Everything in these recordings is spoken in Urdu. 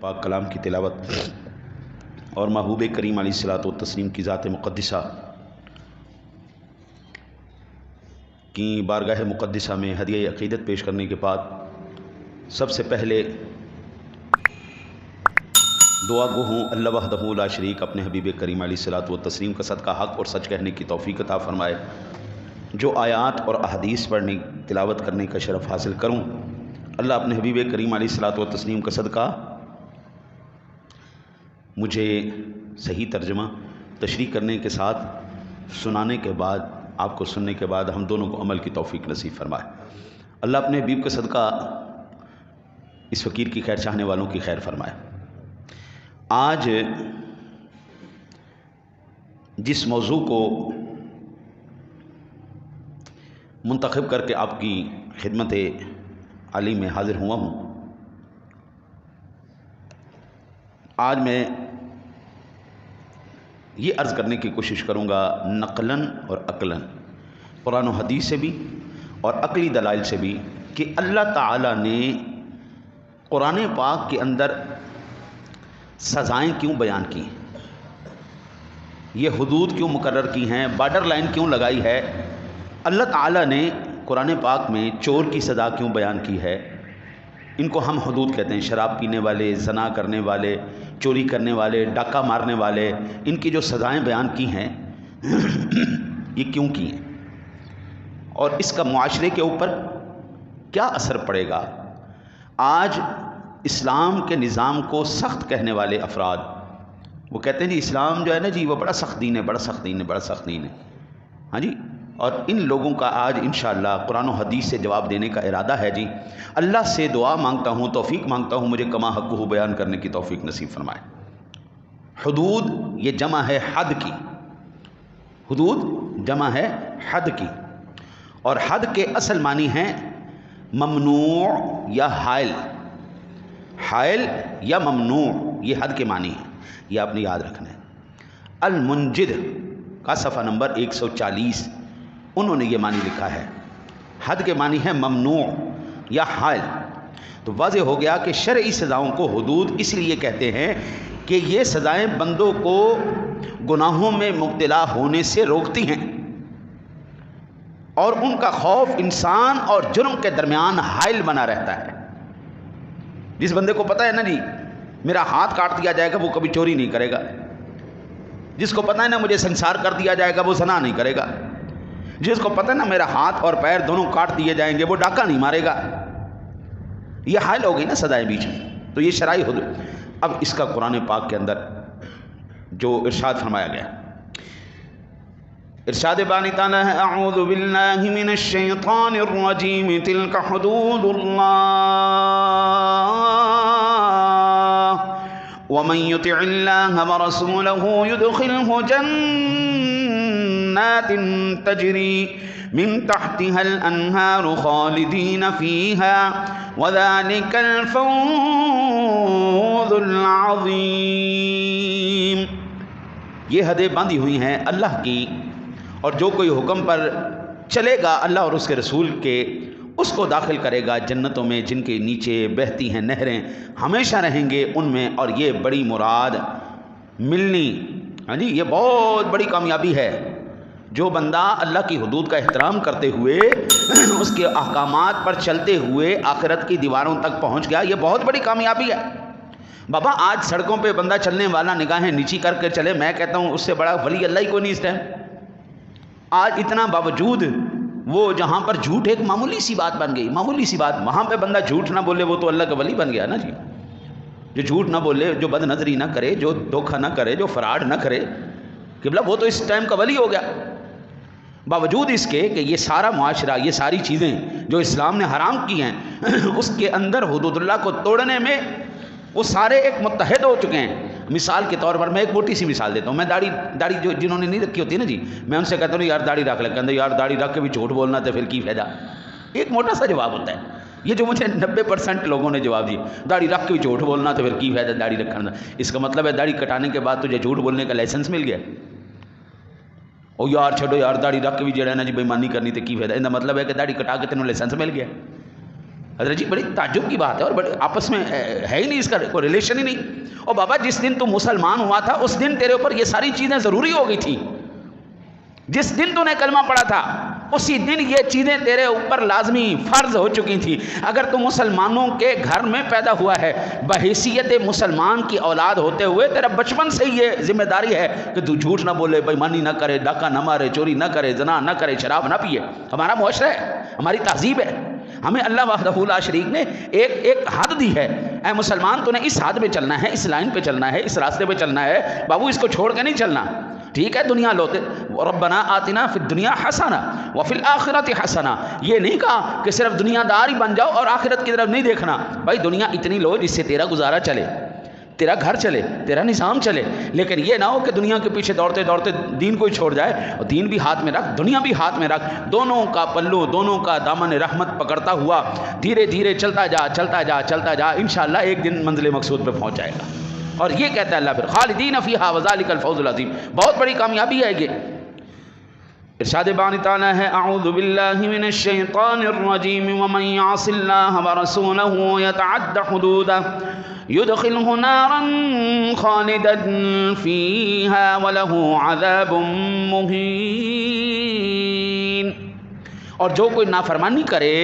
پاک کلام کی تلاوت اور محبوب کریم علیہ الصلوۃ والتسلیم کی ذات مقدسہ کی بارگاہ مقدسہ میں ہدیہ عقیدت پیش کرنے کے بعد سب سے پہلے دعا گو ہوں اللہ وحدہ لا شریک اپنے حبیب کریم علیہ الصلوۃ والتسلیم کا صدقہ حق اور سچ کہنے کی توفیق عطا فرمائے۔ جو آیات اور احادیث پڑھنے تلاوت کرنے کا شرف حاصل کروں، اللہ اپنے حبیب کریم علیہ الصلوۃ والتسلیم کا صدقہ مجھے صحیح ترجمہ تشریح کرنے کے ساتھ سنانے کے بعد، آپ کو سننے کے بعد ہم دونوں کو عمل کی توفیق نصیب فرمائے۔ اللہ اپنے حبیب کا صدقہ اس فقیر کی خیر چاہنے والوں کی خیر فرمائے۔ آج جس موضوع کو منتخب کر کے آپ کی خدمت عالی میں حاضر ہوا ہوں، آج میں یہ عرض کرنے کی کوشش کروں گا نقلاً اور عقلاً، قرآن و حدیث سے بھی اور عقلی دلائل سے بھی، کہ اللہ تعالیٰ نے قرآن پاک کے اندر سزائیں کیوں بیان کی، یہ حدود کیوں مقرر کی ہیں، بارڈر لائن کیوں لگائی ہے، اللہ تعالیٰ نے قرآن پاک میں چور کی سزا کیوں بیان کی ہے۔ ان کو ہم حدود کہتے ہیں، شراب پینے والے، زنا کرنے والے، چوری کرنے والے، ڈاکہ مارنے والے، ان کی جو سزائیں بیان کی ہیں یہ کیوں کی ہیں، اور اس کا معاشرے کے اوپر کیا اثر پڑے گا۔ آج اسلام کے نظام کو سخت کہنے والے افراد وہ کہتے ہیں جی اسلام جو ہے نا جی وہ بڑا سخت دین ہے، بڑا سخت دین ہے، بڑا سخت دین ہے، ہاں جی، اور ان لوگوں کا آج انشاءاللہ قرآن و حدیث سے جواب دینے کا ارادہ ہے۔ جی اللہ سے دعا مانگتا ہوں، توفیق مانگتا ہوں، مجھے کما حقہ بیان کرنے کی توفیق نصیب فرمائے۔ حدود یہ جمع ہے حد کی، حدود جمع ہے حد کی، اور حد کے اصل معنی ہیں ممنوع یا حائل، حائل یا ممنوع، یہ حد کے معنی ہیں، یہ آپ نے یاد رکھنا ہے۔ المنجد کا صفحہ نمبر 140 انہوں نے یہ معنی لکھا ہے، حد کے معنی ہے ممنوع یا حائل۔ تو واضح ہو گیا کہ شرعی سزاؤں کو حدود اس لیے کہتے ہیں کہ یہ سزائیں بندوں کو گناہوں میں مبتلا ہونے سے روکتی ہیں، اور ان کا خوف انسان اور جرم کے درمیان حائل بنا رہتا ہے۔ جس بندے کو پتہ ہے نا جی میرا ہاتھ کاٹ دیا جائے گا وہ کبھی چوری نہیں کرے گا، جس کو پتہ ہے نا مجھے سنسار کر دیا جائے گا وہ زنا نہیں کرے گا، جس کو پتہ ہے نا میرا ہاتھ اور پیر دونوں کاٹ دیے جائیں گے وہ ڈاکہ نہیں مارے گا۔ یہ حائل ہو گئی نا سزائیں بیچ میں، تو یہ شرعی حدود۔ اب اس کا قرآن پاک کے اندر جو ارشاد فرمایا گیا، ارشاد بانی تعالیٰ ہے اعوذ باللہ من الشیطان الرجیم تلک حدود اللہ ومن یطع اللہ ورسولہ یدخلہ جنات تجری من تحتها الانہار خالدین فیہا وذلک الفوز العظیم۔ یہ حدیں باندھی ہوئی ہیں اللہ کی، اور جو کوئی حکم پر چلے گا اللہ اور اس کے رسول کے، اس کو داخل کرے گا جنتوں میں جن کے نیچے بہتی ہیں نہریں، ہمیشہ رہیں گے ان میں، اور یہ بڑی مراد ملنی، ہاں جی، یہ بہت بڑی کامیابی ہے۔ جو بندہ اللہ کی حدود کا احترام کرتے ہوئے اس کے احکامات پر چلتے ہوئے آخرت کی دیواروں تک پہنچ گیا، یہ بہت بڑی کامیابی ہے۔ بابا آج سڑکوں پہ بندہ چلنے والا نگاہیں نیچی کر کے چلے، میں کہتا ہوں اس سے بڑا ولی اللہ ہی کوئی نہیں اس ٹائم۔ آج اتنا باوجود وہ جہاں پر جھوٹ ایک معمولی سی بات بن گئی، معمولی سی بات، وہاں پہ بندہ جھوٹ نہ بولے وہ تو اللہ کا ولی بن گیا نا جی۔ جو جھوٹ نہ بولے، جو بد نظری نہ کرے، جو دھوکہ نہ کرے، جو فراڈ نہ کرے، قبلہ وہ تو اس ٹائم کا ولی ہو گیا۔ باوجود اس کے کہ یہ سارا معاشرہ، یہ ساری چیزیں جو اسلام نے حرام کی ہیں اس کے اندر حدود اللہ کو توڑنے میں وہ سارے ایک متحد ہو چکے ہیں۔ مثال کے طور پر میں ایک موٹی سی مثال دیتا ہوں، میں داڑھی جو جنہوں نے نہیں رکھی ہوتی ہے نا جی، میں ان سے کہتا ہوں یار داڑھی رکھ لے، کہتے یار داڑھی رکھ کے بھی جھوٹ بولنا تو پھر کی فائدہ۔ ایک موٹا سا جواب ہوتا ہے یہ جو مجھے 90% لوگوں نے جواب دیا، داڑھی رکھ کے بھی جھوٹ بولنا تو پھر کی فائدہ داڑھی رکھنا۔ اس کا مطلب ہے داڑھی کٹانے کے بعد تجھے جھوٹ بولنے کا لائسنس مل گیا۔ او یار چھوڑو یار داڑھی رکھ کے بھی جڑا نا جی بےمانی کرنی تو کی فائدہ، ان کا مطلب ہے کہ داڑھی کٹا کے تینوں لائسنس مل گیا۔ حضرت جی بڑی تعجب کی بات ہے، اور بڑے آپس میں ہے ہی نہیں، اس کا کوئی ریلیشن ہی نہیں۔ اور بابا جس دن تو مسلمان ہوا تھا اس دن تیرے اوپر یہ ساری چیزیں ضروری ہو گئی تھی، جس دن تو نے کلمہ پڑھا تھا اسی دن یہ چیزیں تیرے اوپر لازمی فرض ہو چکی تھی۔ اگر تو مسلمانوں کے گھر میں پیدا ہوا ہے، بحیثیت مسلمان کی اولاد ہوتے ہوئے تیرا بچپن سے ہی یہ ذمہ داری ہے کہ تو جھوٹ نہ بولے، بےایمانی نہ کرے، ڈاکہ نہ مارے، چوری نہ کرے، زنا نہ کرے، شراب نہ پیے۔ ہمارا معاشرہ ہے، ہماری تہذیب ہے، ہمیں اللہ وحدہ لا شریک نے ایک حد دی ہے۔ اے مسلمان تو نے اس حد پہ چلنا ہے، اس لائن پہ چلنا ہے، اس راستے پہ چلنا ہے بابو، اس کو چھوڑ کے نہیں چلنا۔ ٹھیک ہے دنیا لوتے، ربنا آتنا فی الدنیا حسنہ وفی الآخرۃ حسنہ، یہ نہیں کہا کہ صرف دنیا دار ہی بن جاؤ اور آخرت کی طرف نہیں دیکھنا۔ بھائی دنیا اتنی لو جس سے تیرا گزارا چلے، تیرا گھر چلے، تیرا نظام چلے، لیکن یہ نہ ہو کہ دنیا کے پیچھے دوڑتے دوڑتے دین کو ہی چھوڑ جائے۔ اور دین بھی ہاتھ میں رکھ، دنیا بھی ہاتھ میں رکھ، دونوں کا پلو، دونوں کا دامن رحمت پکڑتا ہوا دھیرے دھیرے چلتا جا چلتا جا چلتا جا، انشاءاللہ ایک دن منزل مقصود پہ پہنچ جائے گا۔ اور یہ کہتا ہے اللہ پھر خالدین فیہا وذالک الفوز العظیم، بہت بڑی کامیابی ہے یہ۔ ارشاد بانی تعالی ہے اعوذ باللہ من الشیطان الرجیم ومن یعص اللہ ورسولہ یتعد حدودہ یدخلہ نارا خالدا فیہا ولہ عذاب مہین۔ اور جو کوئی نافرمانی کرے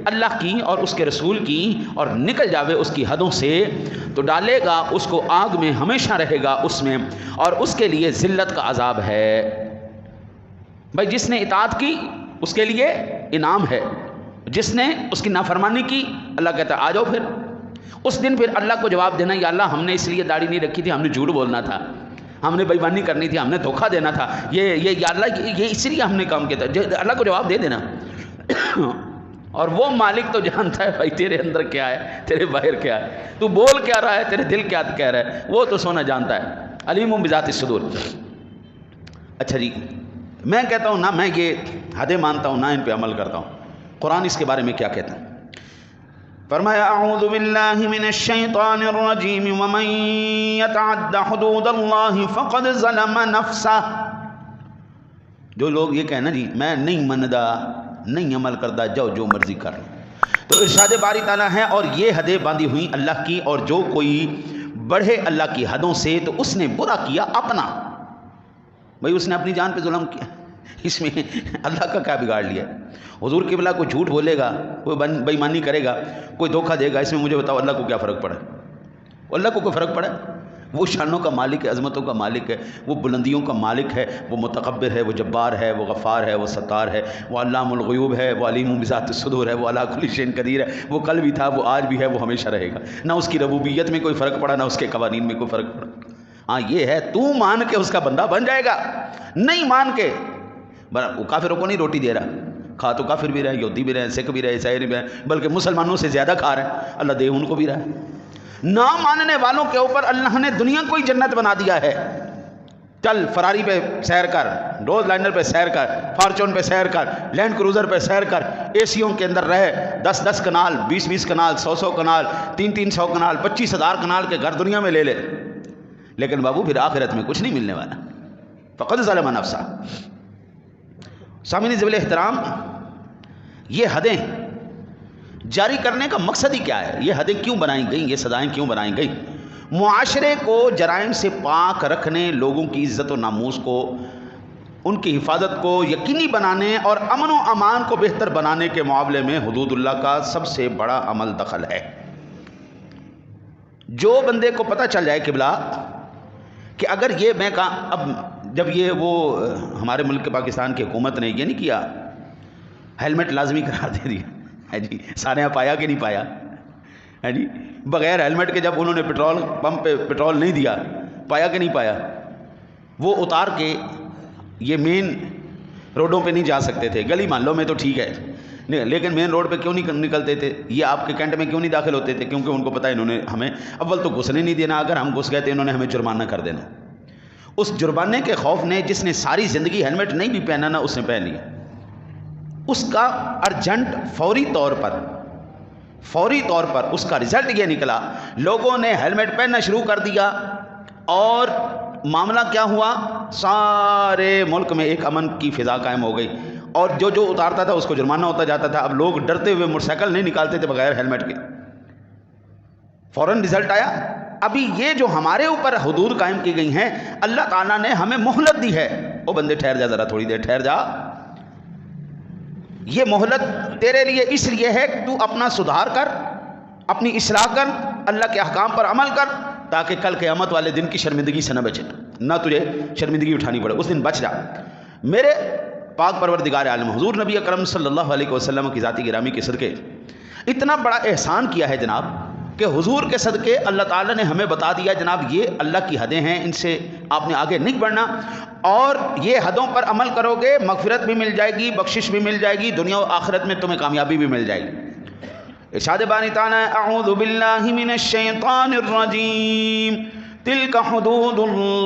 اللہ کی اور اس کے رسول کی اور نکل جاوے اس کی حدوں سے، تو ڈالے گا اس کو آگ میں، ہمیشہ رہے گا اس میں، اور اس کے لیے ذلت کا عذاب ہے۔ بھائی جس نے اطاعت کی اس کے لیے انعام ہے، جس نے اس کی نافرمانی کی اللہ کہتا ہے آ جاؤ پھر۔ اس دن پھر اللہ کو جواب دینا، یا اللہ ہم نے اس لیے داڑھی نہیں رکھی تھی، ہم نے جھوٹ بولنا تھا، ہم نے بےایمانی کرنی تھی، ہم نے دھوکہ دینا تھا، یہ یا اللہ یہ اس لیے ہم نے کام کیا تھا۔ اللہ کو جواب دے دینا۔ اور وہ مالک تو جانتا ہے بھائی تیرے اندر کیا ہے، تیرے باہر کیا ہے، تو بول کیا رہا ہے، تیرے دل کیا کہہ رہا ہے، وہ تو سونا جانتا ہے۔ علیم بذات الصدور۔ اچھا جی، میں کہتا ہوں نہ میں یہ حدیں مانتا ہوں، نہ ان پہ عمل کرتا ہوں۔ قرآن اس کے بارے میں کیا کہتا ہے؟ فرمایا اعوذ باللہ من الشیطان الرجیم ومن یتعد حدود اللہ فقد ظلم نفسہ۔ جو لوگ یہ کہنا جی میں نہیں مندا، نہیں عمل کردا، جاؤ جو مرضی کر لو، تو ارشاد باری تعالیٰ ہے اور یہ حدیں باندھی ہوئی اللہ کی، اور جو کوئی بڑھے اللہ کی حدوں سے تو اس نے برا کیا اپنا۔ بھائی اس نے اپنی جان پہ ظلم کیا، اس میں اللہ کا کیا بگاڑ لیا؟ حضور قبلہ کوئی جھوٹ بولے گا، کوئی بےایمانی کرے گا، کوئی دھوکہ دے گا، اس میں مجھے بتاؤ اللہ کو کیا فرق پڑا؟ اللہ کو کوئی فرق پڑا؟ وہ شانوں کا مالک ہے، عظمتوں کا مالک ہے، وہ بلندیوں کا مالک ہے، وہ متکبر ہے، وہ جبار ہے، وہ غفار ہے، وہ ستار ہے، وہ علام الغیوب ہے، وہ علیم بذات الصدور ہے، وہ علی کل شیء قدیر ہے، وہ کل بھی تھا، وہ آج بھی ہے، وہ ہمیشہ رہے گا۔ نہ اس کی ربوبیت میں کوئی فرق پڑا، نہ اس کے قوانین میں کوئی فرق پڑا۔ ہاں یہ ہے تو مان کے اس کا بندہ بن جائے گا، نہیں مان کے وہ کافروں کو نہیں روٹی دے رہا، کھا تو کافر بھی رہے، یہودی بھی رہے، سکھ بھی رہے، عیسائی بھی رہے، بلکہ مسلمانوں سے زیادہ کھا رہے ہیں، اللہ دے ان کو بھی رہا ہے۔ نہ ماننے والوں کے اوپر اللہ نے دنیا کو ہی جنت بنا دیا ہے۔ چل فراری پہ سیر کر، روز لائنر پہ سیر کر، فارچون پہ سیر کر، لینڈ کروزر پہ سیر کر، اے سیوں کے اندر رہے، 10 کنال، 20 کنال، 100 کنال، 300 کنال، 25,000 کنال کے گھر دنیا میں لے لے، لیکن بابو پھر آخرت میں کچھ نہیں ملنے والا۔ فقد ظلم نفسہ۔ سامعین ذوال احترام، یہ حدیں جاری کرنے کا مقصد ہی کیا ہے؟ یہ حدیں کیوں بنائی گئیں؟ یہ سزائیں کیوں بنائی گئیں؟ معاشرے کو جرائم سے پاک رکھنے، لوگوں کی عزت و ناموس کو، ان کی حفاظت کو یقینی بنانے اور امن و امان کو بہتر بنانے کے معاملے میں حدود اللہ کا سب سے بڑا عمل دخل ہے۔ جو بندے کو پتہ چل جائے قبلہ کہ اگر یہ میں کہا، اب جب یہ وہ ہمارے ملک پاکستان کی حکومت نے یہ نہیں کیا، ہیلمٹ لازمی قرار دے دیا ہے جی، سارے یہاں پایا کہ نہیں پایا ہے جی؟ بغیر ہیلمٹ کے جب انہوں نے پیٹرول پمپ پہ پیٹرول نہیں دیا، پایا کہ نہیں پایا؟ وہ اتار کے یہ مین روڈوں پہ نہیں جا سکتے تھے، گلی محلوں میں تو ٹھیک ہے، لیکن مین روڈ پہ کیوں نہیں نکلتے تھے؟ یہ آپ کے کینٹ میں کیوں نہیں داخل ہوتے تھے؟ کیونکہ ان کو پتہ ہے انہوں نے ہمیں اول تو گھسنے نہیں دینا، اگر ہم گھس گئے تو انہوں نے ہمیں جرمانہ کر دینا۔ اس جرمانے کے خوف نے جس نے ساری زندگی ہیلمٹ نہیں بھی پہنا نا، اس نے پہن لیا، اس کا ارجنٹ فوری طور پر اس کا رزلٹ یہ نکلا، لوگوں نے ہیلمٹ پہننا شروع کر دیا، اور معاملہ کیا ہوا؟ سارے ملک میں ایک امن کی فضا قائم ہو گئی، اور جو اتارتا تھا اس کو جرمانہ ہوتا جاتا تھا. اب لوگ ڈرتے ہوئے موٹر سائیکل نہیں نکالتے تھے بغیر ہیلمٹ کے. فوراً رزلٹ آیا. ابھی یہ جو ہمارے اوپر حدود قائم کی گئی ہیں اللہ تعالیٰ نے ہمیں مہلت دی ہے. او بندے ٹھہر جا, ذرا تھوڑی دیر ٹھہر جا. یہ مہلت تیرے لیے اس لیے ہے کہ تو اپنا سدھار کر, اپنی اصلاح کر, اللہ کے احکام پر عمل کر, تاکہ کل قیامت والے دن کی شرمندگی سے نہ بچے, نہ تجھے شرمندگی اٹھانی پڑے, اس دن بچ جا. میرے پاک پروردگار عالم حضور نبی اکرم صلی اللہ علیہ وسلم کی ذاتی گرامی کے صدقے اتنا بڑا احسان کیا ہے جناب کہ حضور کے صدقے اللہ تعالیٰ نے ہمیں بتا دیا جناب یہ اللہ کی حدیں ہیں, ان سے آپ نے آگے نہیں بڑھنا, اور یہ حدوں پر عمل کرو گے مغفرت بھی مل جائے گی, بخشش بھی مل جائے گی, دنیا و آخرت میں تمہیں کامیابی بھی مل جائے گی. ارشاد باری تعالیٰ اعوذ باللہ من الشیطان الرجیم تلک حدود اللہ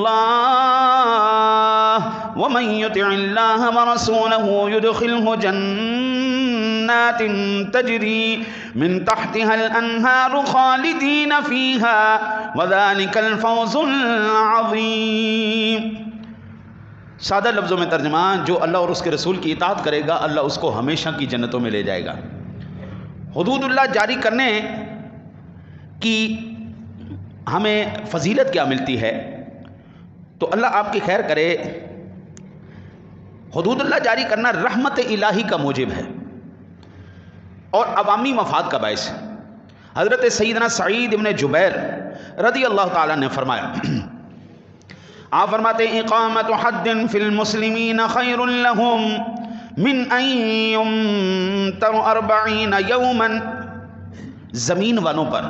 ومن یطع اللہ ورسولہ یدخلہ جنات تجری من تحتها الانہار خالدین فیہا وذالک الفوز العظیم. سادہ لفظوں میں ترجمان, جو اللہ اور اس کے رسول کی اطاعت کرے گا اللہ اس کو ہمیشہ کی جنتوں میں لے جائے گا. حدود اللہ جاری کرنے کی ہمیں فضیلت کیا ملتی ہے, تو اللہ آپ کی خیر کرے. حدود اللہ جاری کرنا رحمت الہی کا موجب ہے اور عوامی مفاد کا باعث ہے. حضرت سیدنا سعید ابن جبیر رضی اللہ تعالیٰ نے فرمایا, آپ فرماتے ہیں اقامت حد فی المسلمین خیر لہم من ان یمطر 40 یوما. زمین والوں پر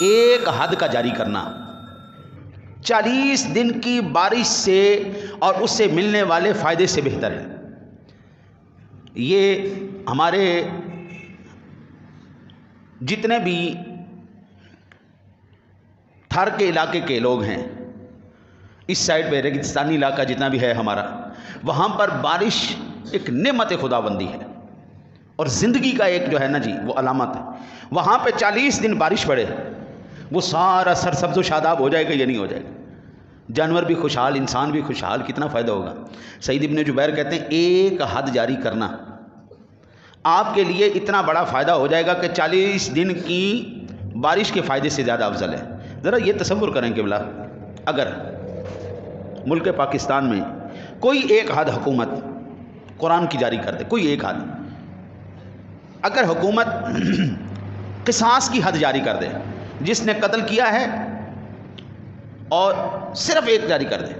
ایک حد کا جاری کرنا 40 دن کی بارش سے اور اس سے ملنے والے فائدے سے بہتر ہے. یہ ہمارے جتنے بھی تھر کے علاقے کے لوگ ہیں, اس سائڈ پہ ریگستانی علاقہ جتنا بھی ہے ہمارا, وہاں پر بارش ایک نعمت خداوندی ہے اور زندگی کا ایک جو ہے نا جی وہ علامت ہے. وہاں پہ 40 دن بارش پڑے, وہ سارا سرسبز و شاداب ہو جائے گا یا نہیں ہو جائے گا, جانور بھی خوشحال, انسان بھی خوشحال, کتنا فائدہ ہوگا. سعید ابن جبیر کہتے ہیں ایک حد جاری کرنا آپ کے لیے اتنا بڑا فائدہ ہو جائے گا کہ 40 دن کی بارش کے فائدے سے زیادہ افضل ہے. ذرا یہ تصور کریں کہ بلا اگر ملک پاکستان میں کوئی ایک حد حکومت قرآن کی جاری کر دے, کوئی ایک حد, اگر حکومت قصاص کی حد جاری کر دے, جس نے قتل کیا ہے اور صرف ایک جاری کر دے,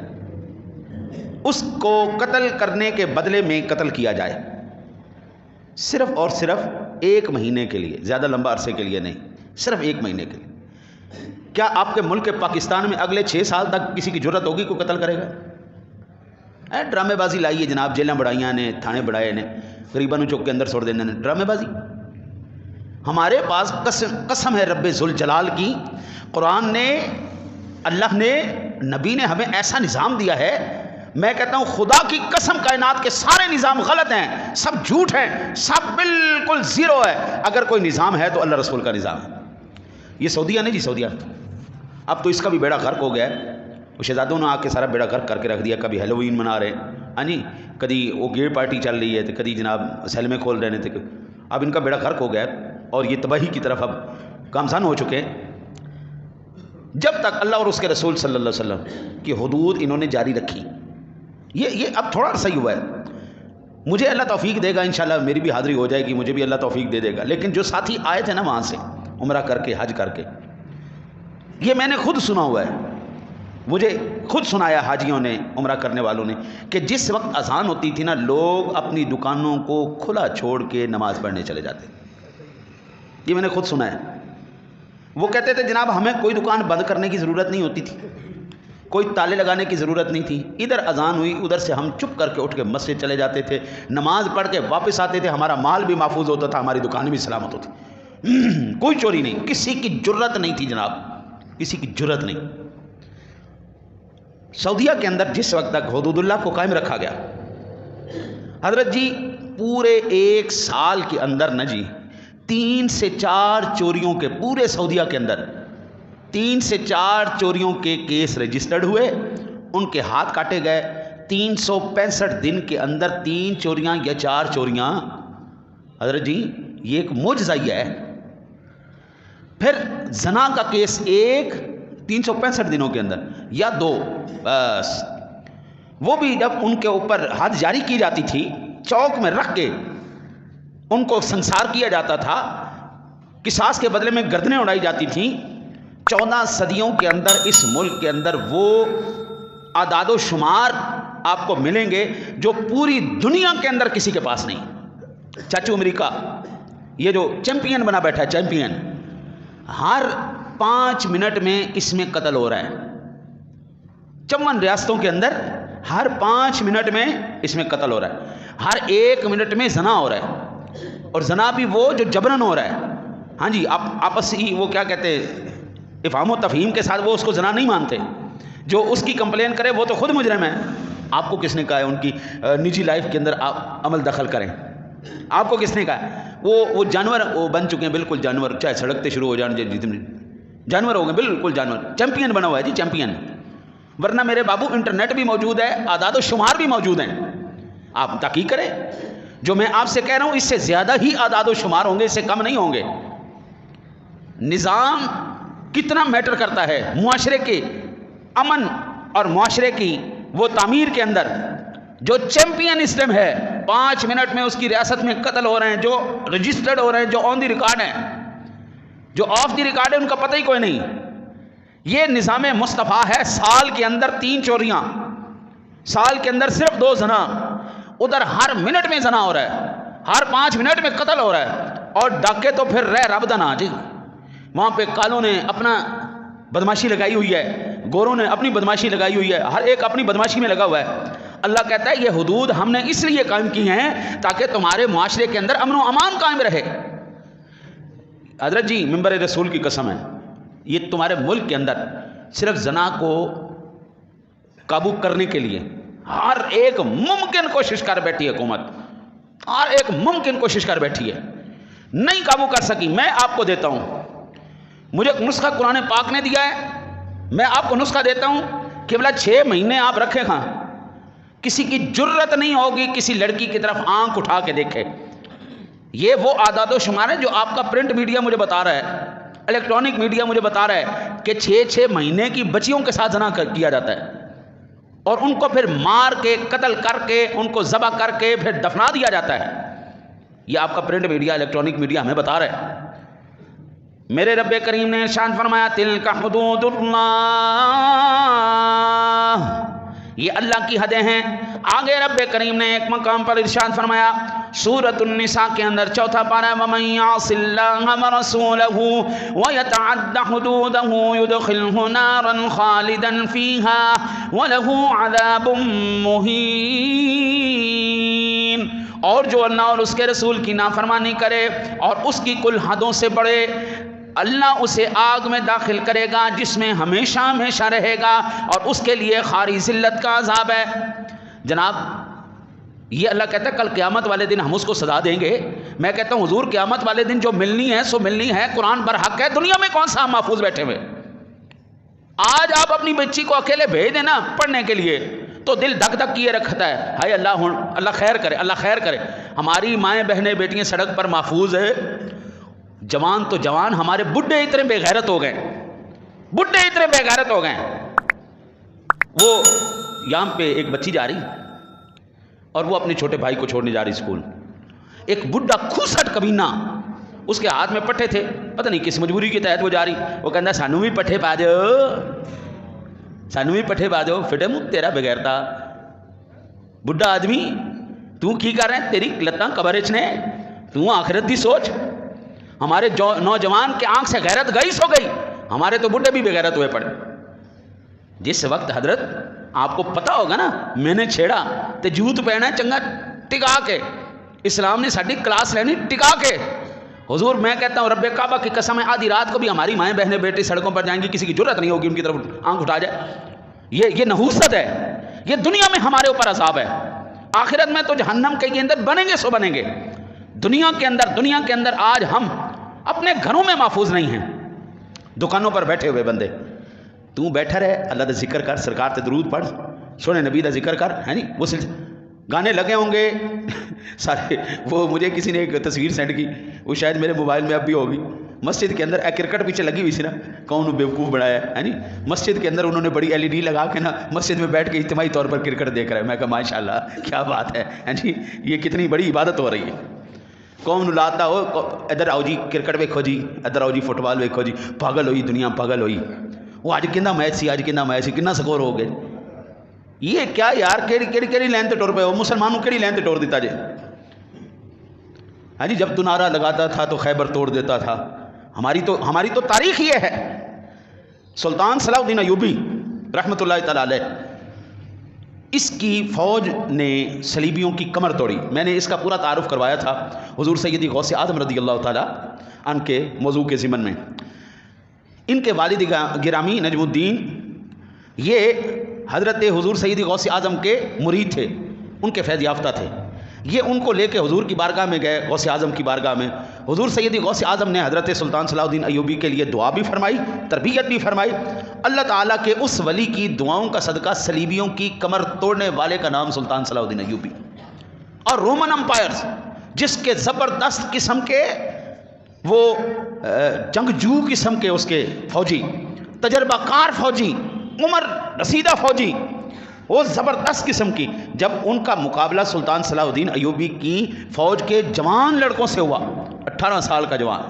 اس کو قتل کرنے کے بدلے میں قتل کیا جائے, صرف اور صرف 1 مہینے کے لیے, زیادہ لمبا عرصے کے لیے نہیں, صرف 1 مہینے کے لیے. کیا آپ کے ملک پاکستان میں اگلے 6 سال تک کسی کی جرت ہوگی کوئی قتل کرے گا؟ ڈرامے بازی لائی ہے جناب, جیلیں بڑھائیاں نے, تھانے بڑھائے نے, غریبوں چوک کے اندر چھوڑ دینے نے, ڈرامے بازی. ہمارے پاس قسم ہے رب ذوالجلال کی, قرآن نے, اللہ نے, نبی نے ہمیں ایسا نظام دیا ہے, میں کہتا ہوں خدا کی قسم کائنات کے سارے نظام غلط ہیں, سب جھوٹ ہیں, سب بالکل زیرو ہے. اگر کوئی نظام ہے تو اللہ رسول کا نظام ہے. یہ سعودیہ نہیں جی, سعودیہ اب تو اس کا بھی بیڑا غرق ہو گیا ہے. وہ شہزادوں نے آ کے سارا بیڑا غرق کر کے رکھ دیا. کبھی ہیلووین منا رہے ہیں, ہاں جی, کبھی وہ گیٹ پارٹی چل رہی ہے, تو کبھی جناب سینمے کھول رہے تھے. اب ان کا بیڑا غرق ہو گیا ہے اور یہ تباہی کی طرف اب گامزن ہو چکے ہیں. جب تک اللہ اور اس کے رسول صلی اللہ علیہ وسلم کی حدود انہوں نے جاری رکھی, یہ اب تھوڑا عرصہ ہی ہوا ہے. مجھے اللہ توفیق دے گا انشاءاللہ, میری بھی حاضری ہو جائے گی, مجھے بھی اللہ توفیق دے گا. لیکن جو ساتھی آئے تھے نا وہاں سے عمرہ کر کے, حج کر کے, یہ میں نے خود سنا ہوا ہے, مجھے خود سنایا حاجیوں نے, عمرہ کرنے والوں نے, کہ جس وقت اذان ہوتی تھی نا لوگ اپنی دکانوں کو کھلا چھوڑ کے نماز پڑھنے چلے جاتے. یہ میں نے خود سنا ہے. وہ کہتے تھے جناب ہمیں کوئی دکان بند کرنے کی ضرورت نہیں ہوتی تھی, کوئی تالے لگانے کی ضرورت نہیں تھی. ادھر اذان ہوئی, ادھر سے ہم چپ کر کے اٹھ کے مسجد چلے جاتے تھے, نماز پڑھ کے واپس آتے تھے. ہمارا مال بھی محفوظ ہوتا تھا, ہماری دکان بھی سلامت ہوتی. کوئی چوری نہیں, کسی کی جرت نہیں تھی جناب, کسی کی جرت نہیں. سعودیہ کے اندر جس وقت تک حدود اللہ کو قائم رکھا گیا, حضرت جی پورے 1 سال کے اندر نہ جی 3 سے 4 چوریوں کے, پورے سعودیہ کے اندر 3 سے 4 چوریوں کے کیس رجسٹرڈ ہوئے, ان کے ہاتھ کاٹے گئے, 365 دن کے اندر 3 چوریاں یا 4 چوریاں، حضرت جی یہ ایک معجزہ ہی ہے۔ پھر زنا کا کیس 365 دنوں کے اندر یا 2، بس وہ بھی جب ان کے اوپر حد جاری کی جاتی تھی، چوک میں رکھ کے ان کو سنسار کیا جاتا تھا، قصاص کے بدلے میں گردنیں اڑائی جاتی تھیں۔ 14 صدیوں کے اندر اس ملک کے اندر وہ اعداد و شمار آپ کو ملیں گے جو پوری دنیا کے اندر کسی کے پاس نہیں۔ چاچو امریکہ یہ جو چیمپئن بنا بیٹھا ہے، چیمپئن، ہر 5 منٹ میں اس میں قتل ہو رہا ہے۔ 54 ریاستوں کے اندر ہر 5 منٹ میں اس میں قتل ہو رہا ہے، ہر 1 منٹ میں زنا ہو رہا ہے، اور زنا بھی وہ جو جبرن ہو رہا ہے۔ ہاں جی، آپس ہی وہ کیا کہتے ہیں، افہام و تفہیم کے ساتھ وہ اس کو زنا نہیں مانتے، جو اس کی کمپلین کرے وہ تو خود مجرم ہے۔ آپ کو کس نے کہا ہے ان کی نجی لائف کے اندر آپ عمل دخل کریں؟ آپ کو کس نے کہا ہے؟ وہ جانور وہ بن چکے ہیں، بالکل جانور، چاہے سڑکتے شروع ہو جان، جانور ہو گئے، بالکل جانور، چیمپئن بنا ہوا ہے جی، چیمپئن۔ ورنہ میرے بابو انٹرنیٹ بھی موجود ہے، اعداد و شمار بھی موجود ہیں، آپ تحقیق کریں۔ جو میں آپ سے کہہ رہا ہوں اس سے زیادہ ہی اعداد و شمار ہوں گے، اس سے کم نہیں ہوں گے۔ نظام کتنا میٹر کرتا ہے معاشرے کے امن اور معاشرے کی وہ تعمیر کے اندر۔ جو چیمپئن اسلم ہے، 5 منٹ میں اس کی ریاست میں قتل ہو رہے ہیں، جو رجسٹرڈ ہو رہے ہیں، جو آن دی ریکارڈ ہیں، جو آف دی ریکارڈ ہے ان کا پتہ ہی کوئی نہیں۔ یہ نظام مصطفیٰ ہے، سال کے اندر 3 چوریاں، سال کے اندر صرف 2 زنا، ادھر ہر منٹ میں زنا ہو رہا ہے، ہر 5 منٹ میں قتل ہو رہا ہے، اور ڈاکے تو پھر رہ رب دنا جی۔ وہاں پہ کالوں نے اپنا بدماشی لگائی ہوئی ہے، گوروں نے اپنی بدماشی لگائی ہوئی ہے، ہر ایک اپنی بدماشی میں لگا ہوا ہے۔ اللہ کہتا ہے یہ حدود ہم نے اس لیے قائم کی ہیں تاکہ تمہارے معاشرے کے اندر امن و امان قائم رہے۔ حضرت جی منبر رسول کی قسم ہے، یہ تمہارے ملک کے اندر صرف زنا کو قابو کرنے کے لیے ہر ایک ممکن کوشش کر بیٹھی ہے حکومت، ہر ایک ممکن کوشش کر بیٹھی ہے، نہیں قابو کر سکی۔ میں آپ کو دیتا ہوں، مجھے ایک نسخہ قرآن پاک نے دیا ہے، میں آپ کو نسخہ دیتا ہوں کہ بلا 6 مہینے آپ رکھے کھاں، کسی کی جرت نہیں ہوگی کسی لڑکی کی طرف آنکھ اٹھا کے دیکھے۔ یہ وہ اعداد و شمار ہے جو آپ کا پرنٹ میڈیا مجھے بتا رہا ہے، الیکٹرانک میڈیا مجھے بتا رہا ہے کہ 6 مہینے کی بچیوں کے ساتھ زنا کیا جاتا ہے، اور ان کو پھر مار کے قتل کر کے ان کو ذبح کر کے پھر دفنا دیا جاتا ہے۔ یہ آپ کا پرنٹ میڈیا، الیکٹرانک میڈیا ہمیں بتا رہا ہے۔ میرے رب کریم نے ارشاد فرمایا تلک حدود اللہ، یہ اللہ کی حدیں ہیں۔ آگے رب کریم نے ایک مقام پر ارشاد فرمایا سورۃ النساء کے اندر 4 پارہ، وَمَن يَعْصِ اللَّهَ وَرَسُولَهُ وَيَتَعَدَّ حُدُودَهُ يُدْخِلْهُ نَارًا خَالِدًا فِيهَا وَلَهُ عَذَابٌ مُّهِينٌ۔ اور جو اللہ اور اس کے رسول کی نافرمانی کرے اور اس کی کل حدوں سے بڑھے، اللہ اسے آگ میں داخل کرے گا جس میں ہمیشہ ہمیشہ رہے گا، اور اس کے لیے خاری ذلت کا عذاب ہے۔ جناب یہ اللہ کہتا ہے کل قیامت والے دن ہم اس کو سزا دیں گے۔ میں کہتا ہوں حضور قیامت والے دن جو ملنی ہے سو ملنی ہے، قرآن برحق ہے، دنیا میں کون سا ہم محفوظ بیٹھے ہوئے؟ آج آپ اپنی بچی کو اکیلے بھیج دیں نا پڑھنے کے لیے تو دل دھک دھک کیے رکھتا ہے، ہائے اللہ خیر کرے، اللہ خیر کرے۔ ہماری مائیں بہنیں بیٹیاں سڑک پر محفوظ ہے، جوان تو جوان، ہمارے بڈھے اتنے بے غیرت ہو گئے، بڈھے اتنے بے غیرت ہو گئے۔ وہ یہاں پہ ایک بچی جا رہی اور وہ اپنے چھوٹے بھائی کو چھوڑنے جا رہی اسکول، ایک بڈھا کھوسٹ کمینہ، اس کے ہاتھ میں پٹھے تھے، پتہ نہیں کس مجبوری کے تحت وہ جا رہی، وہ کہندا سانو بھی پٹھے پا دو، سانو بھی پٹھے پا دو۔ فٹے منہ تیرا بغیرتا بڈھا آدمی، تو کی کر رہے ہیں؟ تیری لتاں قبر وچ نے، تو آخرت دی سوچ۔ ہمارے نوجوان کے آنکھ سے غیرت گئی سو گئی، ہمارے تو بڈھے بھی بے غیرت ہوئے پڑے۔ جس وقت حضرت آپ کو پتا ہوگا نا میں نے چھیڑا تے جوت پہنا ہے چنگا ٹکا کے، اسلام نے ساری کلاس لینی ٹکا کے۔ حضور میں کہتا ہوں رب کعبہ کی قسم ہے آدھی رات کو بھی ہماری مائیں بہنیں بیٹی سڑکوں پر جائیں گی، کسی کی جرت نہیں ہوگی ان کی طرف آنکھ اٹھا جائے۔ یہ نحوست ہے، یہ دنیا میں ہمارے اوپر عذاب ہے، آخرت میں تو جہنم کے اندر بنیں گے سو بنیں گے۔ دنیا کے اندر آج ہم اپنے گھروں میں محفوظ نہیں ہیں، دکانوں پر بیٹھے ہوئے بندے، تو بیٹھا رہے اللہ کا ذکر کر، سرکار تے درود پڑھ، سونے نبی دا ذکر کر ہے نہیں، وہ گانے لگے ہوں گے سارے. وہ مجھے کسی نے ایک تصویر سینڈ کی، وہ شاید میرے موبائل میں اب بھی ہوگی. مسجد کے اندر کرکٹ پیچھے لگی ہوئی سی نا، کون بیوقوف بنایا ہے نہیں. مسجد کے اندر انہوں نے بڑی LED لگا کے نا مسجد میں بیٹھ کے اجتماعی طور پر کرکٹ دیکھ رہا ہے. میں کہا ماشاء اللہ کیا بات ہے جی، یہ کتنی بڑی عبادت ہو رہی ہے. قوم لاتا ہو ادھر آؤ جی کرکٹ ویکھو جی، ادھر آؤ جی فٹ بال ویکھو جی. پاگل ہوئی دنیا، پاگل ہوئی. وہ اج کنہ میچ سی، اج کنہ میچ سی، کنا سکور ہو گئے. یہ کیا یار، کیڑی لین تے ٹور پے ہو مسلمانوں، کیڑی لین تے ٹور دیتا جے. ہاں جی، جب تو نعرہ لگاتا تھا تو خیبر توڑ دیتا تھا. ہماری تو تاریخ یہ ہے. سلطان صلاح الدین ایوبی رحمۃ اللہ تعالی علیہ، اس کی فوج نے صلیبیوں کی کمر توڑی. میں نے اس کا پورا تعارف کروایا تھا حضور سیدی غوث اعظم رضی اللہ تعالی عنہ کے موضوع کے ضمن میں. ان کے والد گرامی نجم الدین یہ حضرت حضور سیدی غوث اعظم کے مرید تھے، ان کے فیض یافتہ تھے. یہ ان کو لے کے حضور کی بارگاہ میں گئے، غوث اعظم کی بارگاہ میں. حضور سیدی غوث اعظم نے حضرت سلطان صلاح الدین ایوبی کے لیے دعا بھی فرمائی، تربیت بھی فرمائی. اللہ تعالیٰ کے اس ولی کی دعاؤں کا صدقہ صلیبیوں کی کمر توڑنے والے کا نام سلطان صلاح الدین ایوبی. اور رومن امپائرز جس کے زبردست قسم کے وہ جنگجو قسم کے اس کے فوجی، تجربہ کار فوجی، عمر رسیدہ فوجی، وہ زبردست قسم کی، جب ان کا مقابلہ سلطان صلاح الدین ایوبی کی فوج کے جوان لڑکوں سے ہوا، 18 سال کا جوان،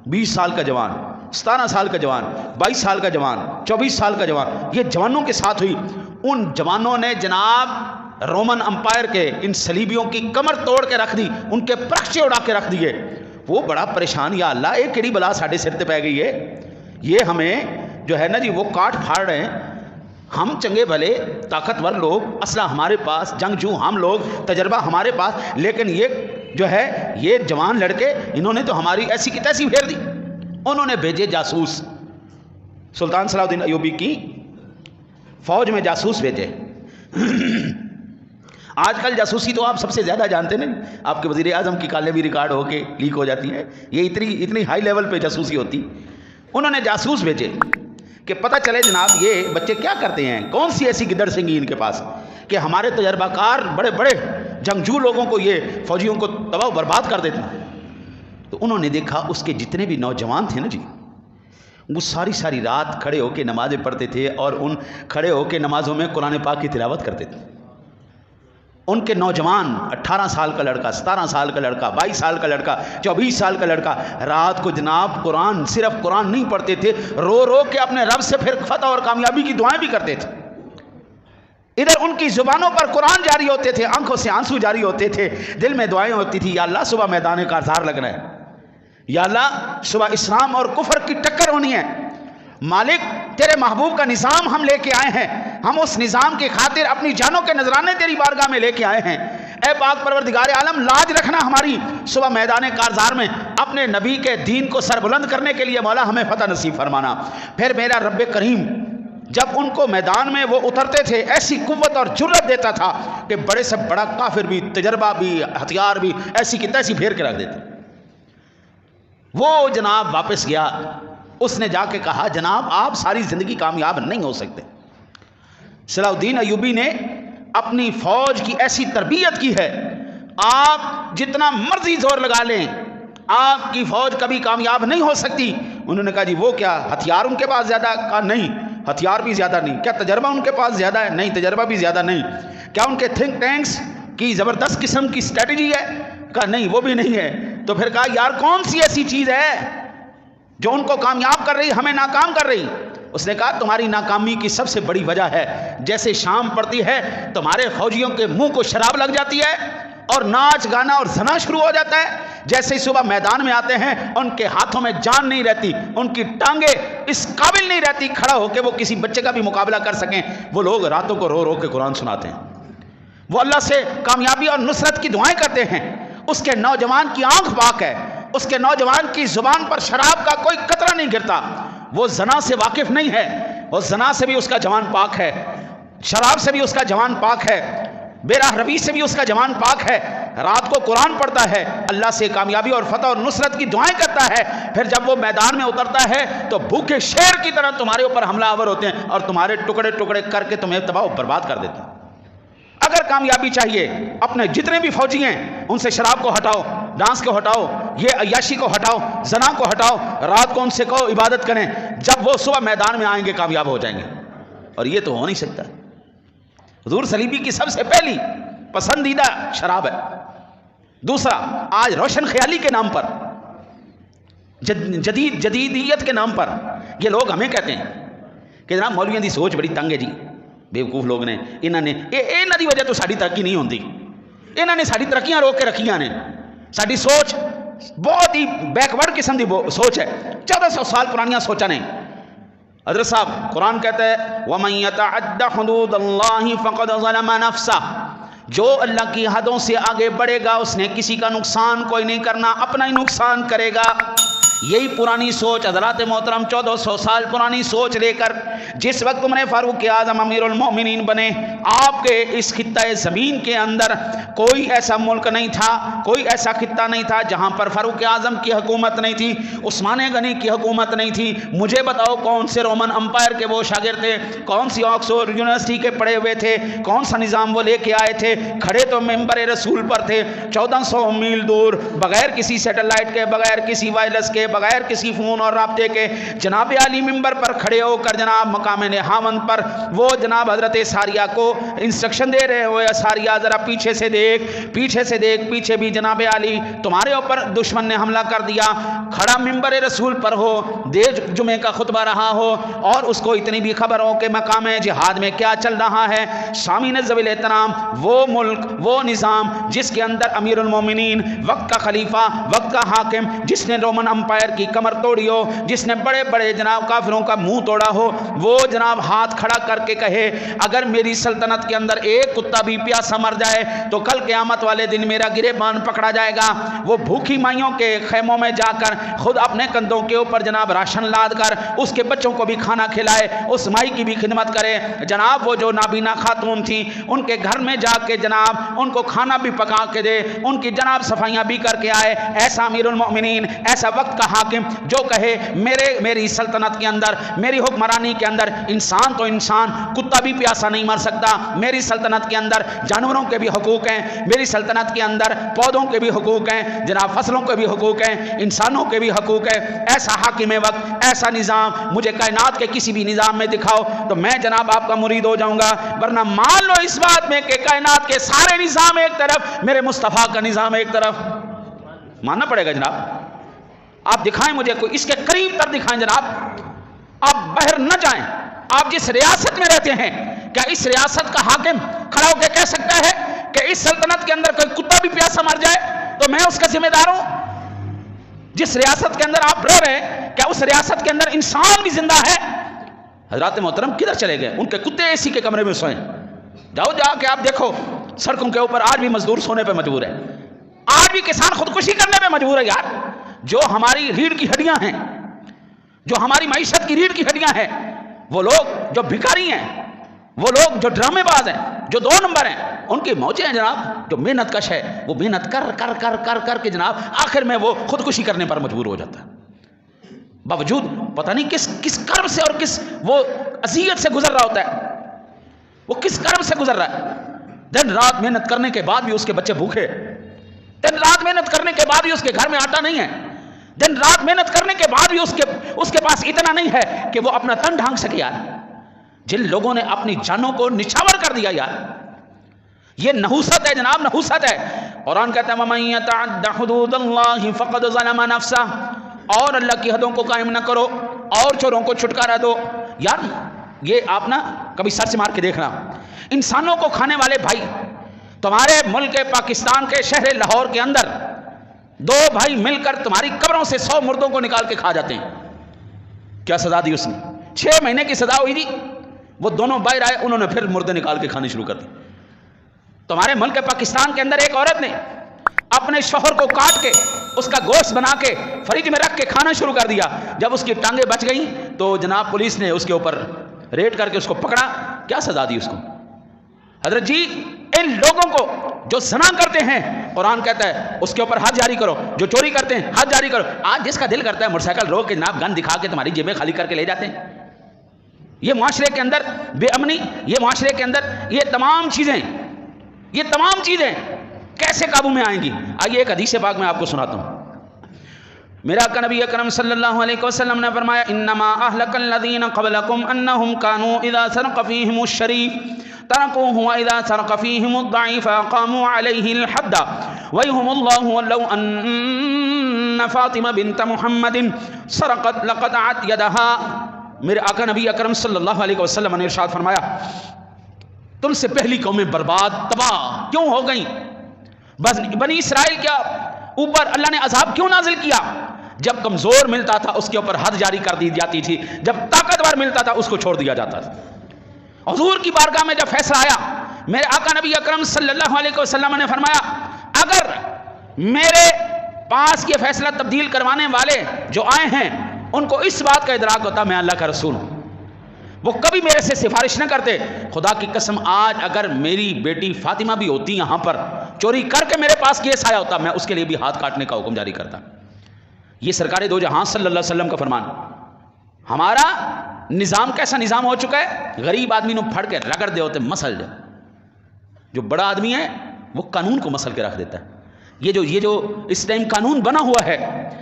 20 سال کا جوان، 17 سال کا جوان، 22 سال کا جوان، 24 سال کا جوان، یہ جوانوں کے ساتھ ہوئی. ان جوانوں نے جناب رومن امپائر کے ان صلیبیوں کی کمر توڑ کے رکھ دی، ان کے پرخچے اڑا کے رکھ دیے. وہ بڑا پریشان، یا اللہ یہ کیڑی بلا ساڑھے سر تے پہ گئی ہے، یہ ہمیں جو ہے نا جی وہ کاٹ پھاڑ رہے ہیں. ہم چنگے بھلے طاقتور لوگ، اسلحہ ہمارے پاس، جنگجو ہم لوگ، تجربہ ہمارے پاس، لیکن یہ جو ہے یہ جوان لڑکے انہوں نے تو ہماری ایسی کی تیسی پھیر دی. انہوں نے بھیجے جاسوس، سلطان صلاح الدین ایوبی کی فوج میں جاسوس بھیجے. آج کل جاسوسی تو آپ سب سے زیادہ جانتے ہیں، آپ کے وزیر اعظم کی کالیں بھی ریکارڈ ہو کے لیک ہو جاتی ہیں. یہ اتنی ہائی لیول پہ جاسوسی ہوتی. انہوں نے جاسوس بھیجے کہ پتہ چلے جناب یہ بچے کیا کرتے ہیں، کون سی ایسی گدڑ سنگی ان کے پاس کہ ہمارے تجربہ کار بڑے بڑے جنگجو لوگوں کو، یہ فوجیوں کو تباہ و برباد کر دیتے ہیں. تو انہوں نے دیکھا اس کے جتنے بھی نوجوان تھے نا جی، وہ ساری رات کھڑے ہو کے نمازیں پڑھتے تھے، اور ان کھڑے ہو کے نمازوں میں قرآن پاک کی تلاوت کرتے تھے. ان کے نوجوان 18 سال کا لڑکا، 17 سال کا لڑکا، 22 سال کا لڑکا، 24 سال کا لڑکا رات کو جناب قرآن، صرف قرآن نہیں پڑھتے تھے، رو رو کے اپنے رب سے پھر فتح اور کامیابی کی دعائیں بھی کرتے تھے. ادھر ان کی زبانوں پر قرآن جاری ہوتے تھے، آنکھوں سے آنسو جاری ہوتے تھے، دل میں دعائیں ہوتی تھی، یا اللہ صبح میدان کارزار لگنا ہے، یا اللہ صبح اسلام اور کفر کی ٹکر ہونی ہے، مالک تیرے محبوب کا نظام ہم لے کے آئے ہیں، ہم اس نظام کی خاطر اپنی جانوں کے نذرانے تیری بارگاہ میں لے کے آئے ہیں. اے پاک پروردگار عالم، لاج رکھنا ہماری صبح میدان کارزار میں اپنے نبی کے دین کو سر بلند کرنے کے لیے، مولا ہمیں فتح نصیب فرمانا. پھر میرا رب کریم جب ان کو میدان میں وہ اترتے تھے ایسی قوت اور جرت دیتا تھا کہ بڑے سے بڑا کافر بھی، تجربہ بھی، ہتھیار بھی ایسی کی تیسی پھیر کے رکھ دیتے. وہ جناب واپس گیا، اس نے جا کے کہا جناب آپ ساری زندگی کامیاب نہیں ہو سکتے. صلاح الدین ایوبی نے اپنی فوج کی ایسی تربیت کی ہے، آپ جتنا مرضی زور لگا لیں آپ کی فوج کبھی کامیاب نہیں ہو سکتی. انہوں نے کہا جی وہ کیا ہتھیار ان کے پاس زیادہ؟ کہا نہیں ہتھیار بھی زیادہ نہیں. کیا تجربہ ان کے پاس زیادہ ہے؟ نہیں تجربہ بھی زیادہ نہیں. کیا ان کے تھنک ٹینکس کی زبردست قسم کی اسٹریٹجی ہے؟ کہا نہیں وہ بھی نہیں ہے. تو پھر کہا یار کون سی ایسی چیز ہے جو ان کو کامیاب کر رہی، ہمیں ناکام کر رہی؟ اس نے کہا تمہاری ناکامی کی سب سے بڑی وجہ ہے جیسے شام پڑتی ہے تمہارے فوجیوں کے منہ کو شراب لگ جاتی ہے اور ناچ گانا اور زنا شروع ہو جاتا ہے. جیسے ہی صبح میدان میں آتے ہیں ان کے ہاتھوں میں جان نہیں رہتی، ان کی ٹانگیں اس قابل نہیں رہتی کھڑا ہو کے وہ کسی بچے کا بھی مقابلہ کر سکیں. وہ لوگ راتوں کو رو رو کے قرآن سناتے ہیں، وہ اللہ سے کامیابی اور نصرت کی دعائیں کرتے ہیں. اس کے نوجوان کی آنکھ پاک ہے، اس کے نوجوان کی زبان پر شراب کا کوئی قطرہ نہیں گرتا، وہ زنا سے واقف نہیں ہے، وہ زنا سے بھی اس کا جوان پاک ہے، شراب سے بھی اس کا جوان پاک ہے، بے راہ روی سے بھی اس کا جوان پاک ہے. رات کو قرآن پڑھتا ہے، اللہ سے کامیابی اور فتح اور نصرت کی دعائیں کرتا ہے. پھر جب وہ میدان میں اترتا ہے تو بھوکے شیر کی طرح تمہارے اوپر حملہ آور ہوتے ہیں اور تمہارے ٹکڑے ٹکڑے کر کے تمہیں تباہ و برباد کر دیتے ہیں. اگر کامیابی چاہیے اپنے جتنے بھی فوجی ہیں ان سے شراب کو ہٹاؤ، ڈانس کو ہٹاؤ، یہ عیاشی کو ہٹاؤ، زنا کو ہٹاؤ، رات کو ان سے کہو عبادت کریں، جب وہ صبح میدان میں آئیں گے کامیاب ہو جائیں گے۔ اور یہ تو ہو نہیں سکتا۔ حضور صلیبی کی سب سے پہلی پسندیدہ شراب ہے۔ دوسرا، آج روشن خیالی کے نام پر، جدیدیت کے نام پر یہ لوگ ہمیں کہتے ہیں کہ جناب مولویوں دی سوچ بڑی تنگ ہے جی، بیوقوف لوگ نے، انہاں دی وجہ تو ساری ترقی نہیں ہوندی، انہوں نے ساری ترقیاں روک کے رکھیاں نے، ساری سوچ بہت ہی بیکورڈ قسم دی سوچ ہے، 1400 سال پرانیاں سوچا نے۔ حضرت صاحب قرآن کہتا ہے وَمَن يَتَعَدَّ حُدُودَ اللَّهِ فَقَدْ ظَلَمَ نَفْسَهُ، جو اللہ کی حدوں سے آگے بڑھے گا اس نے کسی کا نقصان کوئی نہیں کرنا، اپنا ہی نقصان کرے گا۔ یہی پرانی سوچ حضرات محترم 1400 سال پرانی سوچ لے کر جس وقت تم نے فاروق اعظم امیر المومنین بنے، آپ کے اس خطہ زمین کے اندر کوئی ایسا ملک نہیں تھا، کوئی ایسا خطہ نہیں تھا جہاں پر فاروق اعظم کی حکومت نہیں تھی، عثمان غنی کی حکومت نہیں تھی۔ مجھے بتاؤ کون سے رومن امپائر کے وہ شاگرد تھے، کون سی آکسفورڈ یونیورسٹی کے پڑھے ہوئے تھے، کون سا نظام وہ لے کے آئے تھے، کھڑے تو ممبر رسول پر تھے 1400 میل دور، بغیر کسی سیٹلائٹ کے، بغیر کسی وائرلیس کے، بغیر کسی فون اور رابطے کے، جناب علی ممبر پر کھڑے ہو کر جناب مقام نہاوند پر وہ جناب حضرت ساریہ کو انسٹرکشن دے رہے ہوئے، ساریہ ذرا پیچھے سے دیکھ، پیچھے سے دیکھ، پیچھے بھی جناب علی تمہارے اوپر دشمن نے حملہ کر دیا، کھڑا ممبر رسول پر ہو، دے جمعے کا خطبہ رہا ہو اور اس کو اتنی بھی خبر ہو کہ مقام جہاد میں کیا چل رہا ہے۔ سامعین ذوی الاحترام، وہ ملک، وہ نظام جس کے اندر امیر المومنین، وقت کا خلیفہ، وقت کا حاکم، جس نے رومن امپائر کی کمر توڑی ہو، جس نے بڑے بڑے جناب کافروں کا منہ توڑا ہو، وہ جناب ہاتھ کھڑا کر کے کہے اگر میری سلطنت کے اندر ایک کتا بھی پیاسا مر جائے تو کل قیامت والے دن میرا گریبان پکڑا جائے گا۔ وہ بھوکی مائیوں کے خیموں میں جا کر خود اپنے کندھوں کے اوپر جناب راشن لاد کر اس کے بچوں کو بھی کھانا کھلائے، اس مائی کی بھی خدمت کرے۔ جناب وہ جو نابینا خاتون تھیں ان کے گھر میں جا کے جناب ان کو کھانا بھی پکا کے دے، ان کی جناب صفائیاں بھی کر کے آئے۔ ایسا امیر المؤمنین، ایسا وقت کا حاکم جو کہے میری سلطنت کے اندر، میری حکمرانی کے اندر انسان تو انسان، کتا بھی پیاسا نہیں مر سکتا، میری سلطنت کے اندر جانوروں کے بھی حقوق ہیں، میری سلطنت کے اندر پودوں کے بھی حقوق ہیں، جناب فصلوں کے بھی حقوق ہیں، انسانوں کے بھی حقوق ہیں۔ ایسا حاکم وقت، ایسا نظام مجھے کائنات کے کسی بھی نظام میں دکھاؤ تو میں جناب آپ کا مرید ہو جاؤں گا، ورنہ مان لو اس بات میں کہ کائنات کے سارے نظام ایک طرف، میرے مصطفیٰ کا نظام ایک طرف، ماننا پڑے گا جناب۔ آپ دکھائیں مجھے کوئی اس کے قریب تر دکھائیں جناب، آپ باہر نہ جائیں، آپ جس ریاست میں رہتے ہیں کیا اس ریاست کا حاکم کھڑا ہو کے کہہ سکتا ہے کہ اس سلطنت کے اندر کوئی کتا بھی پیاسا مر جائے تو میں اس کا ذمہ دار ہوں؟ جس ریاست کے اندر آپ رہ رہے ہیں کیا اس ریاست کے اندر انسان بھی زندہ ہے؟ حضرات محترم کدھر چلے گئے؟ ان کے کتے اے سی کے کمرے میں سوئیں، جاؤ جا کے آپ دیکھو سڑکوں کے اوپر آج بھی مزدور سونے پہ مجبور ہے، آج بھی کسان خودکشی کرنے پہ مجبور ہے۔ یار جو ہماری ریڑھ کی ہڈیاں ہیں، جو ہماری معیشت کی ریڑھ کی ہڈیاں ہیں، وہ لوگ جو بھکاری ہیں، وہ لوگ جو ڈرامے باز ہیں، جو 2 نمبر ہیں، ان کی موجیں ہیں جناب، جو محنت کش ہے وہ محنت کر کر کر کر کر کے جناب آخر میں وہ خودکشی کرنے پر مجبور ہو جاتا ہے، باوجود پتہ نہیں کس کرب سے اور کس وہ اذیت سے گزر رہا ہوتا ہے، وہ کس کرب سے گزر رہا ہے۔ دن رات محنت کرنے کے بعد بھی اس کے بچے بھوکے، دن رات محنت کرنے کے بعد بھی اس کے گھر میں آٹا نہیں ہے، دن رات محنت کرنے کے بعد بھی اس کے پاس اتنا نہیں ہے کہ وہ اپنا تن ڈھانک سکے۔ یار جن لوگوں نے اپنی جانوں کو نچھاور کر دیا، یار یہ نحوست ہے جناب، نحوست ہے۔ قرآن کہتا ہے وَمَن يَتَعَدَّ حُدُودَ اللَّهِ فَقَدْ ظَلَمَ نَفْسَهُ، اور اللہ کی حدوں کو قائم نہ کرو اور چوروں کو چھٹکارا دو۔ یار یہ آپ نا کبھی سر سے مار کے دیکھنا، انسانوں کو کھانے والے بھائی تمہارے ملک پاکستان کے شہر لاہور کے اندر 2 بھائی مل کر تمہاری قبروں سے 100 مردوں کو نکال کے کھا جاتے ہیں۔ کیا سزا دی اس نے؟ 6 مہینے کی سزا ہوئی تھی، وہ دونوں باہر آئے، انہوں نے پھر مردے نکال کے کھانے شروع کر دی۔ تمہارے ملک پاکستان کے اندر ایک عورت نے اپنے شوہر کو کاٹ کے اس کا گوشت بنا کے فریج میں رکھ کے کھانا شروع کر دیا، جب اس کی ٹانگیں بچ گئیں تو جناب پولیس نے اس کے اوپر ریڈ کر کے اس کو پکڑا۔ کیا سزا دی اس کو؟ حضرت جی ان لوگوں کو جو زنا کرتے ہیں قرآن کہتا ہے اس کے اوپر حد جاری کرو، جو چوری کرتے ہیں حد جاری کرو۔ آج جس کا دل کرتا ہے موٹر سائیکل روک کے جناب گن دکھا کے تمہاری جیبیں خالی کر کے لے جاتے ہیں۔ یہ معاشرے کے اندر بے امنی، یہ معاشرے کے اندر یہ تمام چیزیں یہ تمام چیزیں کیسے قابو میں آئیں گی؟ آئیے ایک حدیث پاک میں آپ کو سناتا ہوں۔ میرا آقا نبی اکرم صلی اللہ علیہ وسلم نے فرمایا انما اہلک الذین قبلکم انہم کانوا اذا سرق فیہم الشریف ترکوہ واذا سرق فیہم الضعیف اقاموا علیہ الحد ویہم اللہ لو ان فاطمہ بنت محمد سرقت لقطعت یدہا۔ میرے آقا نبی اکرم صلی اللہ علیہ وسلم نے ارشاد فرمایا تم سے پہلی قومیں برباد تباہ کیوں ہو گئیں؟ بس بنی اسرائیل کیا اوپر اللہ نے عذاب کیوں نازل کیا؟ جب کمزور ملتا تھا اس کے اوپر حد جاری کر دی جاتی تھی، جب طاقتور ملتا تھا اس کو چھوڑ دیا جاتا تھا۔ حضور کی بارگاہ میں جب فیصلہ آیا، میرے آقا نبی اکرم صلی اللہ علیہ وسلم نے فرمایا اگر میرے پاس یہ فیصلہ تبدیل کروانے والے جو آئے ہیں ان کو اس بات کا ادراک ہوتا میں اللہ کا رسول ہوں، وہ کبھی میرے سے سفارش نہ کرتے۔ خدا کی قسم آج اگر میری بیٹی فاطمہ بھی ہوتی یہاں پر چوری کر کے میرے پاس کیس آیا ہوتا میں اس کے لیے بھی ہاتھ کاٹنے کا حکم جاری کرتا۔ یہ سرکار دو جہاں صلی اللہ علیہ وسلم کا فرمان۔ ہمارا نظام کیسا نظام ہو چکا ہے؟ غریب آدمی نو پھڑ کے رگڑ دے ہوتے مسل جائے، جو بڑا آدمی ہے وہ قانون کو مسل کے رکھ دیتا ہے۔ یہ جو اس ٹائم قانون بنا ہوا ہے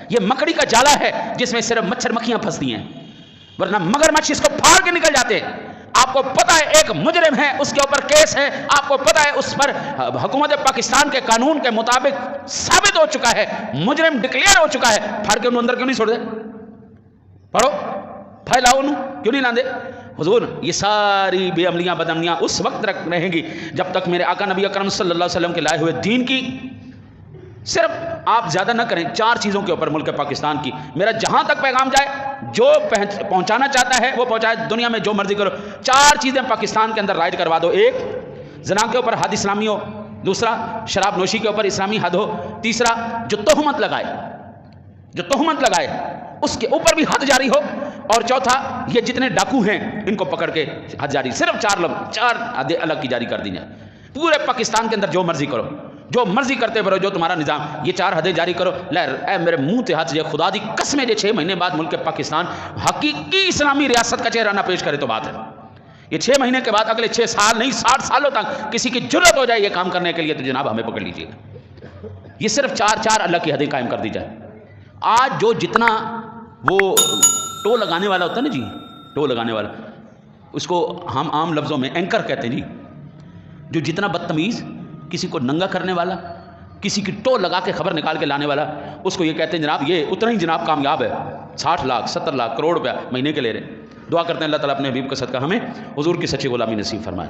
یہ مکڑی کا جالا ہے جس میں صرف مچھر مکھیاں پھنستی ہیں، ورنہ مگرمچھ اس کو پھاڑ کے نکل جاتے۔ آپ کو پتہ ہے ایک مجرم ہے اس کے اوپر کیس ہے، آپ کو پتہ ہے اس پر حکومت پاکستان کے قانون کے مطابق ثابت ہو چکا ہے، مجرم ڈکلیئر ہو چکا ہے، پھاڑ کے انہوں اندر کیوں نہیں چھوڑ دے؟ پڑھو پھیلاؤ انہوں کیوں نہیں لاندے؟ حضور یہ ساری بے عملیاں بدعملیاں اس وقت رہیں گی جب تک میرے آقا نبی اکرم صلی اللہ علیہ وسلم کے لائے ہوئے دین کی صرف آپ زیادہ نہ کریں، 4 چیزوں کے اوپر ملک پاکستان کی میرا جہاں تک پیغام جائے جو پہنچانا چاہتا ہے وہ پہنچائے، دنیا میں جو مرضی کرو، 4 چیزیں پاکستان کے اندر رائج کروا دو۔ ایک زنا کے اوپر حد اسلامی ہو، دوسرا شراب نوشی کے اوپر اسلامی حد ہو، تیسرا جو تہمت لگائے اس کے اوپر بھی حد جاری ہو، اور چوتھا یہ جتنے ڈاکو ہیں ان کو پکڑ کے حد جاری۔ صرف 4 حدیں الگ کی جاری کر دی جائیں۔ پورے پاکستان کے اندر جو مرضی کرو، جو مرضی کرتے پھرو، جو تمہارا نظام، یہ 4 حدیں جاری کرو۔ اے میرے منہ تے ہاتھ، خدا دی قسم یہ 6 مہینے بعد ملک پاکستان حقیقی اسلامی ریاست کا چہرہ نہ پیش کرے تو بات ہے۔ یہ 6 مہینے کے بعد اگلے 6 سال نہیں 60 سالوں تک کسی کی جرت ہو جائے یہ کام کرنے کے لیے تو جناب ہمیں پکڑ لیجیے گا۔ یہ صرف 4 الگ کی حدیں قائم کر دی جائے۔ آج جو جتنا وہ ٹو لگانے والا ہوتا ہے نا جی، ٹو لگانے والا، اس کو ہم عام لفظوں میں اینکر کہتے ہیں جی، جو جتنا بدتمیز، کسی کو ننگا کرنے والا، کسی کی ٹو لگا کے خبر نکال کے لانے والا، اس کو یہ کہتے ہیں جناب یہ اتنا ہی جناب کامیاب ہے، 60 لاکھ 70 لاکھ کروڑ روپیہ مہینے کے لے رہے۔ دعا کرتے ہیں اللہ تعالیٰ اپنے حبیب کا صدقہ ہمیں حضور کی سچی غلامی نصیب فرمائے۔